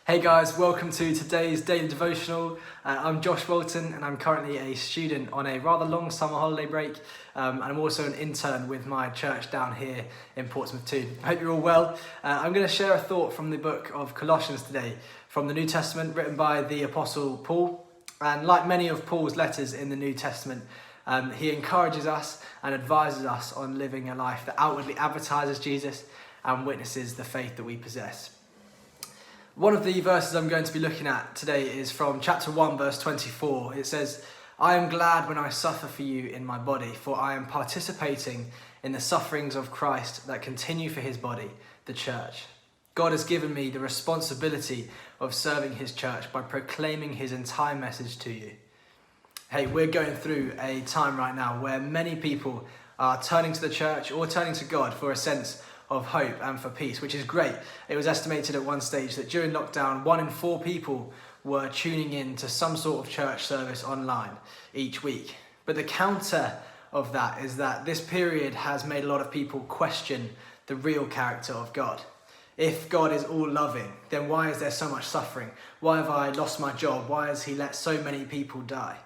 Hey guys, welcome to today's daily devotional. I'm Josh Walton and I'm currently a student on a rather long summer holiday break, and I'm also an intern with my church down here in Portsmouth too. I hope you're all well. I'm going to share a thought from the book of Colossians today, from the New Testament, written by the Apostle Paul. And like many of Paul's letters in the New Testament, he encourages us and advises us on living a life that outwardly advertises Jesus and witnesses the faith that we possess. One of the verses I'm going to be looking at today is from chapter 1, verse 24. It says, "I am glad when I suffer for you in my body, for I am participating in the sufferings of Christ that continue for his body, the church. God has given me the responsibility of serving his church by proclaiming his entire message to you." Hey, we're going through a time right now where many people are turning to the church or turning to God for a sense of hope and for peace, which is great. It was estimated at one stage that during lockdown, 1 in 4 people were tuning in to some sort of church service online each week. But the counter of that is that this period has made a lot of people question the real character of God. If God is all loving, then why is there so much suffering? Why have I lost my job? Why has he let so many people die?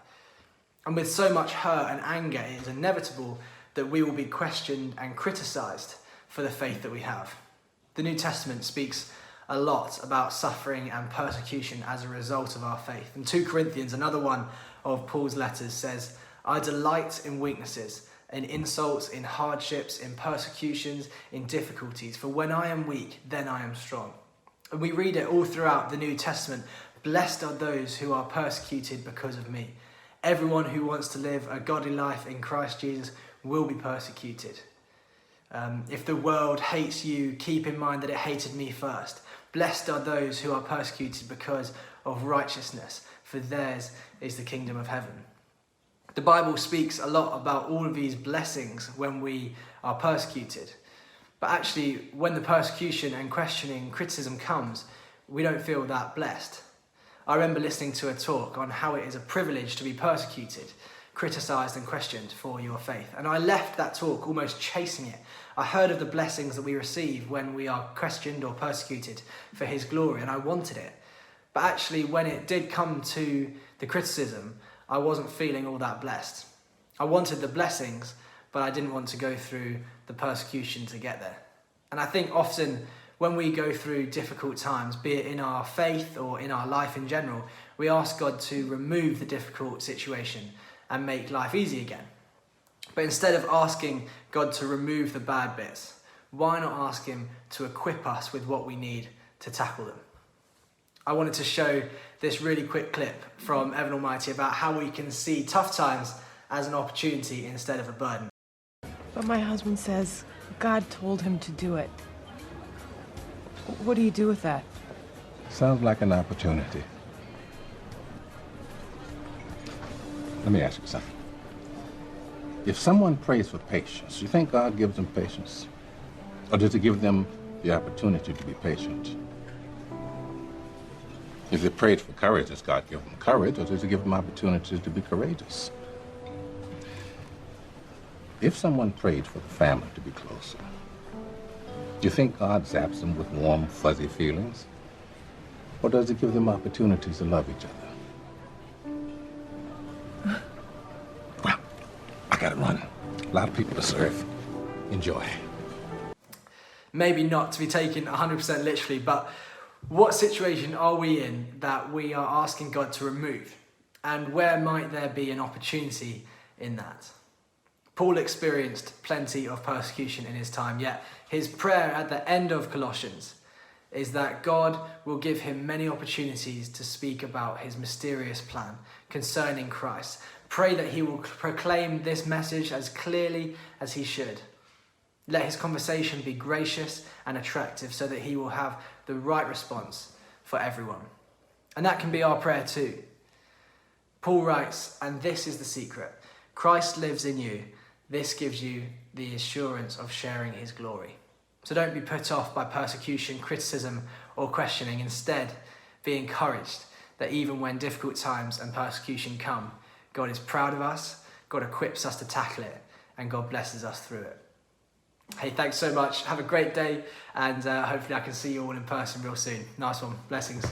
And with so much hurt and anger, it is inevitable that we will be questioned and criticised for the faith that we have. The New Testament speaks a lot about suffering and persecution as a result of our faith. And 2 Corinthians, another one of Paul's letters, says, "I delight in weaknesses, in insults, in hardships, in persecutions, in difficulties. For when I am weak, then I am strong." And we read it all throughout the New Testament. "Blessed are those who are persecuted because of me." Everyone who wants to live a godly life in Christ Jesus will be persecuted. If the world hates you, keep in mind that it hated me first. Blessed are those who are persecuted because of righteousness, for theirs is the kingdom of heaven. The Bible speaks a lot about all of these blessings when we are persecuted. But actually, when the persecution and questioning, criticism comes, we don't feel that blessed. I remember listening to a talk on how it is a privilege to be persecuted, criticised and questioned for your faith. And I left that talk almost chasing it. I heard of the blessings that we receive when we are questioned or persecuted for his glory, and I wanted it. But actually, when it did come to the criticism, I wasn't feeling all that blessed. I wanted the blessings, but I didn't want to go through the persecution to get there. And I think often when we go through difficult times, be it in our faith or in our life in general, we ask God to remove the difficult situation and make life easy again. But instead of asking God to remove the bad bits, why not ask him to equip us with what we need to tackle them? I wanted to show this really quick clip from Evan Almighty about how we can see tough times as an opportunity instead of a burden. But my husband says God told him to do it. What do you do with that? Sounds like an opportunity. Let me ask you something. If someone prays for patience, you think God gives them patience? Or does he give them the opportunity to be patient? If they prayed for courage, does God give them courage, or does he give them opportunities to be courageous? If someone prayed for the family to be closer, do you think God zaps them with warm, fuzzy feelings? Or does he give them opportunities to love each other? Well, I gotta run. A lot of people to serve. Enjoy. Maybe not to be taken 100% literally, but what situation are we in that we are asking God to remove? And where might there be an opportunity in that? Paul experienced plenty of persecution in his time, yet his prayer at the end of Colossians is that God will give him many opportunities to speak about his mysterious plan concerning Christ. Pray that he will proclaim this message as clearly as he should. Let his conversation be gracious and attractive so that he will have the right response for everyone. And that can be our prayer too. Paul writes, "And this is the secret. Christ lives in you. This gives you the assurance of sharing his glory." So don't be put off by persecution, criticism, or questioning. Instead, be encouraged that even when difficult times and persecution come, God is proud of us, God equips us to tackle it, and God blesses us through it. Hey, thanks so much. Have a great day, and hopefully I can see you all in person real soon. Nice one. Blessings.